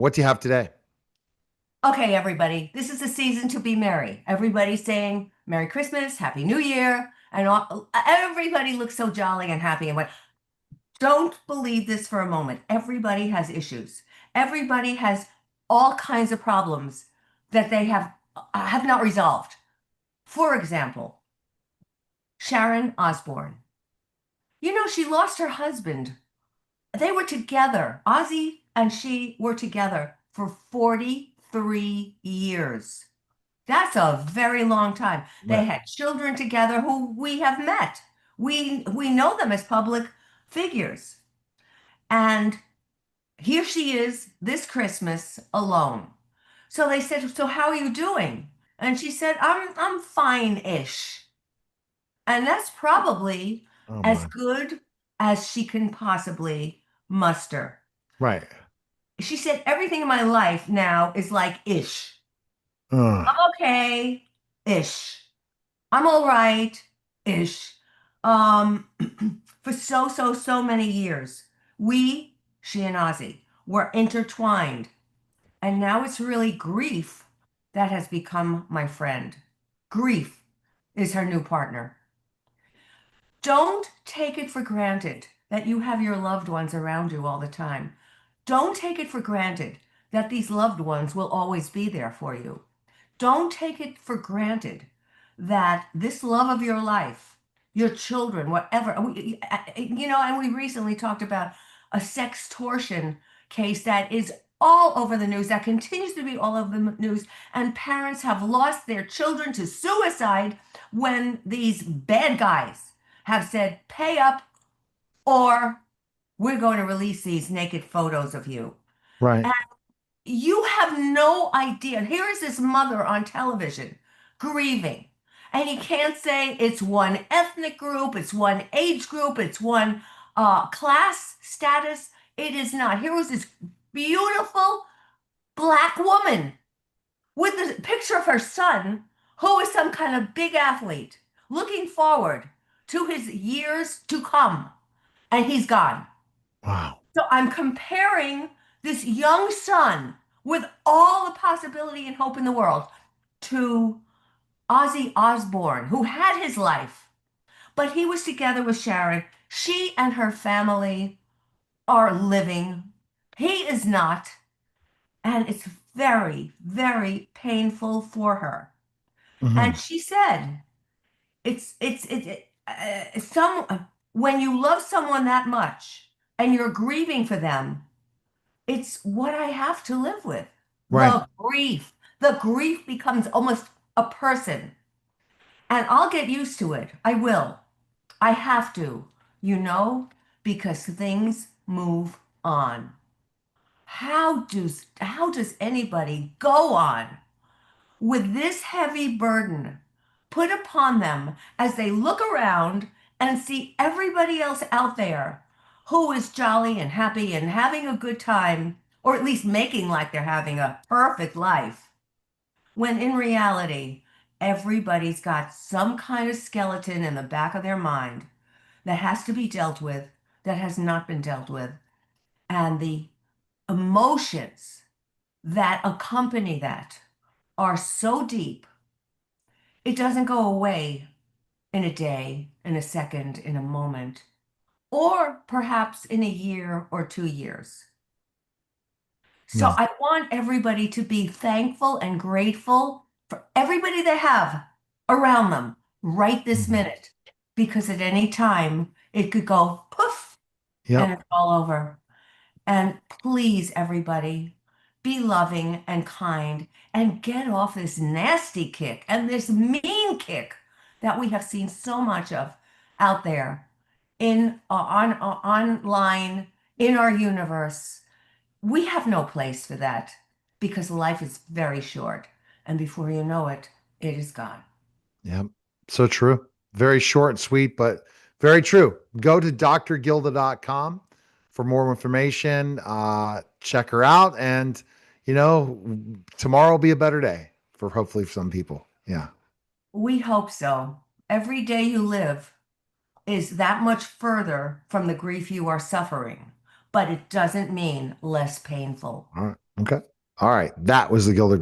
What do you have today? Okay, everybody, this is the season to be merry. Everybody's saying Merry Christmas, Happy New Year, and everybody looks so jolly and happy. And what? Don't believe this for a moment. Everybody has issues. Everybody has all kinds of problems that they have not resolved. For example, Sharon Osbourne. She lost her husband. They were together. Ozzy and she were together for 43 years. That's a very long time. They Right. had children together who we have met. We know them as public figures. And here she is this Christmas alone. So they said, "So how are you doing?" And she said, I'm fine-ish." And that's probably Oh as my. good as she can possibly muster. Right. She said, "Everything in my life now is like ish. Ugh. I'm okay, ish. I'm all right, ish." Um, for so many years, she and Ozzy, were intertwined. And now it's really grief that has become my friend. Grief is her new partner. Don't take it for granted that you have your loved ones around you all the time. Don't take it for granted that these loved ones will always be there for you. Don't take it for granted that this love of your life, your children, whatever, and we recently talked about a sextortion case that is all over the news, that continues to be all over the news, and parents have lost their children to suicide when these bad guys have said, "Pay up or we're going to release these naked photos of you." Right. You have no idea. Here is this mother on television grieving, and you can't say it's one ethnic group, it's one age group, it's one class status. It is not. Here was this beautiful black woman with the picture of her son, who is some kind of big athlete, looking forward to his years to come, and he's gone. Wow. So I'm comparing this young son with all the possibility and hope in the world to Ozzy Osbourne, who had his life, but he was together with Sharon. She and her family are living. He is not, and it's very, very painful for her. And Hmm. she said, it's some when you love someone that much and you're grieving for them, it's what I have to live with. Right. The grief. The grief becomes almost a person. And I'll get used to it. I will. I have to, because things move on. How does anybody go on with this heavy burden put upon them as they look around and see everybody else out there who is jolly and happy and having a good time, or at least making like they're having a perfect life, when in reality, everybody's got some kind of skeleton in the back of their mind that has to be dealt with, that has not been dealt with, and the emotions that accompany that are so deep. It doesn't go away in a day, in a second, in a moment, or perhaps in a year or 2 years. So Yeah. I want everybody to be thankful and grateful for everybody they have around them right this Hmm. minute, because at any time it could go poof and Yep. it's all over. And please, everybody, be loving and kind and get off this nasty kick and this mean kick that we have seen so much of out there online in our universe. We have no place for that because life is very short, and before you know it, it is gone. Yep. So true. Very short and sweet, but very true. Go to drgilda.com for more information. Check her out. And, you know, tomorrow will be a better day for hopefully some people. Yeah. We hope so. Every day you live is that much further from the grief you are suffering, but it doesn't mean less painful. All right. Okay. All right. That was the Gilda